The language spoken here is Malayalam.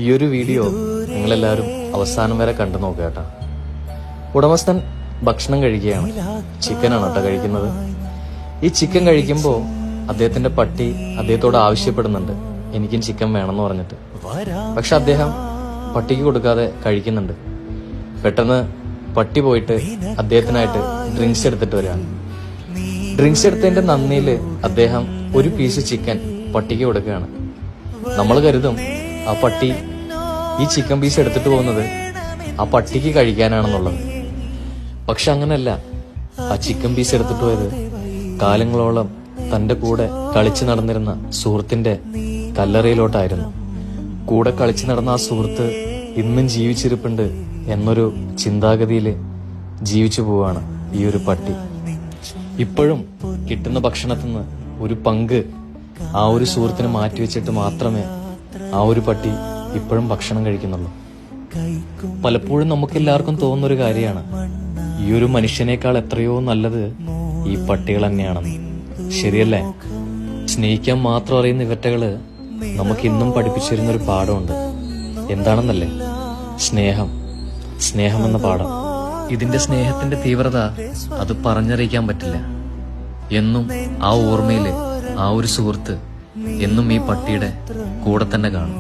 ഈ ഒരു വീഡിയോ നിങ്ങളെല്ലാവരും അവസാനം വരെ കണ്ടു നോക്കുക കേട്ടോ. ഉടമസ്ഥൻ ഭക്ഷണം കഴിക്കുകയാണ്. ചിക്കനാണ് കേട്ടോ കഴിക്കുന്നത്. ഈ ചിക്കൻ കഴിക്കുമ്പോൾ അദ്ദേഹത്തിന്റെ പട്ടി അദ്ദേഹത്തോട് ആവശ്യപ്പെടുന്നുണ്ട്, എനിക്കും ചിക്കൻ വേണമെന്ന് പറഞ്ഞിട്ട്. പക്ഷെ അദ്ദേഹം പട്ടിക്ക് കൊടുക്കാതെ കഴിക്കുന്നുണ്ട്. പെട്ടെന്ന് പട്ടി പോയിട്ട് അദ്ദേഹത്തിനായിട്ട് ഡ്രിങ്ക്സ് എടുത്തിട്ട് വരികയാണ്. ഡ്രിങ്ക്സ് എടുത്തതിന്റെ നന്ദിയില് അദ്ദേഹം ഒരു പീസ് ചിക്കൻ പട്ടിക്ക് കൊടുക്കുകയാണ്. നമ്മൾ കരുതും ആ പട്ടി ഈ ചിക്കൻ പീസ് എടുത്തിട്ട് പോകുന്നത് ആ പട്ടിക്ക് കഴിക്കാനാണെന്നുള്ളത്. പക്ഷെ അങ്ങനല്ല. ആ ചിക്കൻ പീസ് എടുത്തിട്ട് പോയത് കാലങ്ങളോളം തന്റെ കൂടെ കളിച്ചു നടന്നിരുന്ന സുഹൃത്തിന്റെ കല്ലറയിലോട്ടായിരുന്നു. കൂടെ കളിച്ചു നടന്ന ആ സുഹൃത്ത് ഇന്നും ജീവിച്ചിരിപ്പുണ്ട് എന്നൊരു ചിന്താഗതിയില് ജീവിച്ചു പോവാണ് ഈ ഒരു പട്ടി. ഇപ്പോഴും കിട്ടുന്ന ഭക്ഷണത്തിൽ നിന്ന് ഒരു പങ്ക് ആ ഒരു സുഹൃത്തിന് മാറ്റിവെച്ചിട്ട് മാത്രമേ ആ ഒരു പട്ടി ഇപ്പോഴും ഭക്ഷണം കഴിക്കുന്നുള്ളൂ. പലപ്പോഴും നമുക്കെല്ലാവർക്കും തോന്നുന്നൊരു കാര്യമാണ്, ഈ ഒരു മനുഷ്യനേക്കാൾ എത്രയോ നല്ലത് ഈ പട്ടികൾ തന്നെയാണെന്ന്. ശരിയല്ലേ? സ്നേഹിക്കാൻ മാത്രം അറിയുന്ന ഇവറ്റകള് നമുക്ക് ഇന്നും പഠിപ്പിച്ചിരുന്നൊരു പാഠമുണ്ട്. എന്താണെന്നല്ലേ? സ്നേഹം എന്ന പാഠം. ഇതിന്റെ സ്നേഹത്തിന്റെ തീവ്രത അത് പറഞ്ഞറിയിക്കാൻ പറ്റില്ല. എന്നും ആ ഓർമ്മയില് ആ ഒരു സുഹൃത്ത് എന്നും ഈ പട്ടിയുടെ കൂടെ തന്നെ കാണും.